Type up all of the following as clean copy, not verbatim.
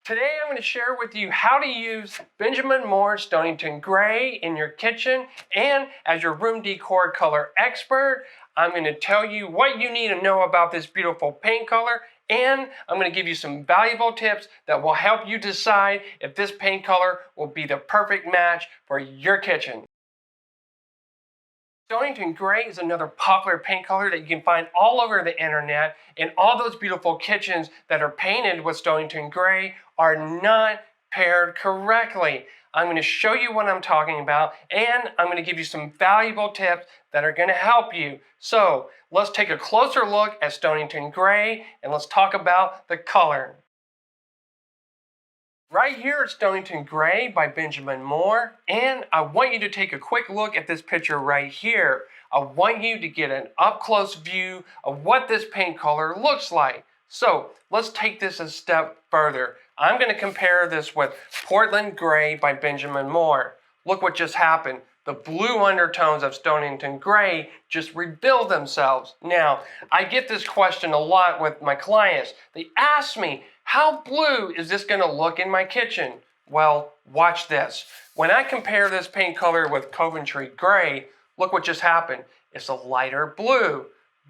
Today I'm going to share with you how to use Benjamin Moore Stonington Gray in your kitchen, and as your room decor color expert, I'm going to tell you what you need to know about this beautiful paint color, and I'm going to give you some valuable tips that will help you decide if this paint color will be the perfect match for your kitchen. Stonington Gray is another popular paint color that you can find all over the internet, and all those beautiful kitchens that are painted with Stonington Gray are not paired correctly. I'm going to show you what I'm talking about, and I'm going to give you some valuable tips that are going to help you. So let's take a closer look at Stonington Gray, and let's talk about the color. Right here at Stonington Gray by Benjamin Moore, and I want you to take a quick look at this picture right here. I want you to get an up-close view of what this paint color looks like. So let's take this a step further. I'm going to compare this with Portland Gray by Benjamin Moore. Look what just happened. The blue undertones of Stonington Gray just reveal themselves. Now, I get this question a lot with my clients. They ask me, how blue is this going to look in my kitchen? Well, watch this. When I compare this paint color with Coventry Gray, look what just happened. It's a lighter blue.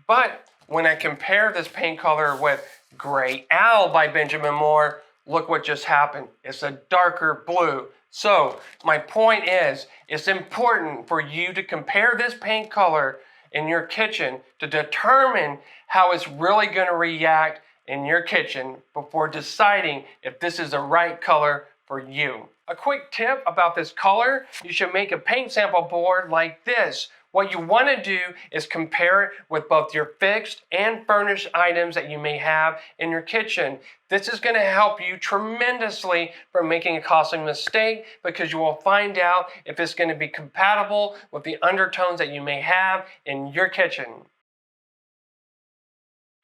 But when I compare this paint color with Gray Owl by Benjamin Moore, look what just happened. It's a darker blue. So my point is, it's important for you to compare this paint color in your kitchen to determine how it's really going to react in your kitchen before deciding if this is the right color for you. A quick tip about this color, you should make a paint sample board like this. What you want to do is compare it with both your fixed and furnished items that you may have in your kitchen. This is going to help you tremendously from making a costly mistake, because you will find out if it's going to be compatible with the undertones that you may have in your kitchen.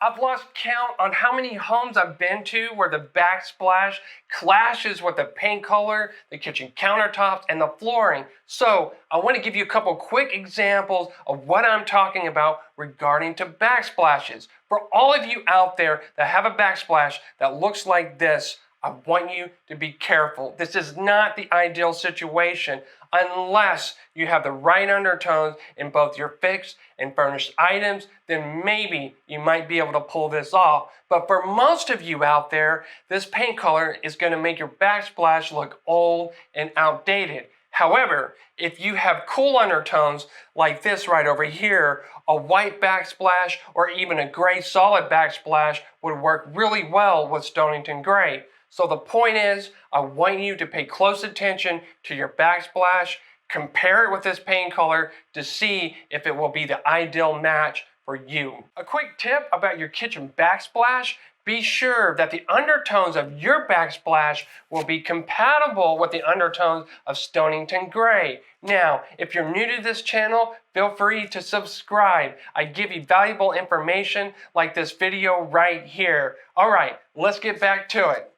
I've lost count on how many homes I've been to where the backsplash clashes with the paint color, the kitchen countertops, and the flooring. So I want to give you a couple quick examples of what I'm talking about regarding to backsplashes. For all of you out there that have a backsplash that looks like this, I want you to be careful. This is not the ideal situation unless you have the right undertones in both your fixed and furnished items. Then maybe you might be able to pull this off. But for most of you out there, this paint color is going to make your backsplash look old and outdated. However, if you have cool undertones like this right over here, a white backsplash or even a gray solid backsplash would work really well with Stonington Gray. So the point is, I want you to pay close attention to your backsplash, compare it with this paint color to see if it will be the ideal match for you. A quick tip about your kitchen backsplash, be sure that the undertones of your backsplash will be compatible with the undertones of Stonington Gray. Now, if you're new to this channel, feel free to subscribe. I give you valuable information like this video right here. All right, let's get back to it.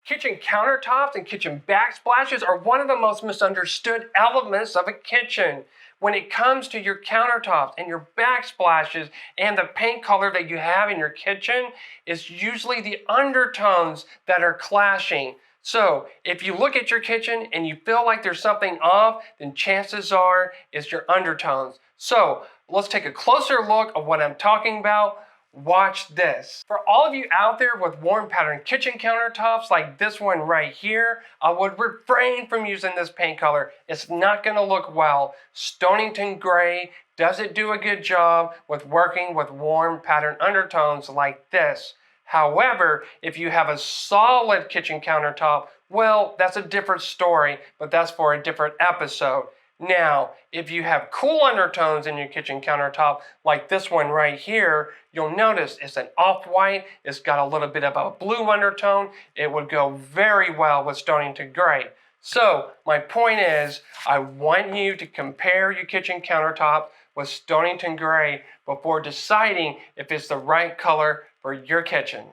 Kitchen countertops and kitchen backsplashes are one of the most misunderstood elements of a kitchen. When it comes to your countertops and your backsplashes and the paint color that you have in your kitchen, it's usually the undertones that are clashing. So if you look at your kitchen and you feel like there's something off, then chances are it's your undertones. So let's take a closer look at what I'm talking about. Watch this. For all of you out there with warm pattern kitchen countertops like this one right here, I would refrain from using this paint color. It's not going to look well. Stonington Gray doesn't do a good job with working with warm pattern undertones like this. However, if you have a solid kitchen countertop, well, that's a different story, but that's for a different episode. Now, if you have cool undertones in your kitchen countertop, like this one right here, you'll notice it's an off-white, it's got a little bit of a blue undertone. It would go very well with Stonington Gray. So, my point is, I want you to compare your kitchen countertop with Stonington Gray before deciding if it's the right color for your kitchen.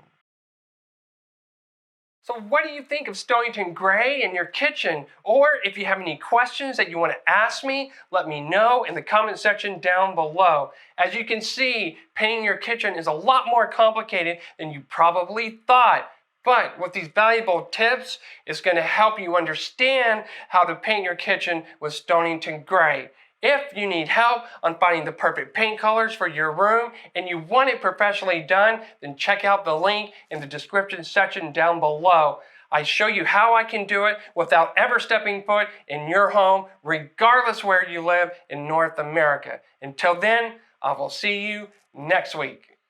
So what do you think of Stonington Gray in your kitchen? Or if you have any questions that you want to ask me, let me know in the comment section down below. As you can see, painting your kitchen is a lot more complicated than you probably thought. But with these valuable tips, it's going to help you understand how to paint your kitchen with Stonington Gray. If you need help on finding the perfect paint colors for your room and you want it professionally done, then check out the link in the description section down below. I show you how I can do it without ever stepping foot in your home, regardless where you live in North America. Until then, I will see you next week.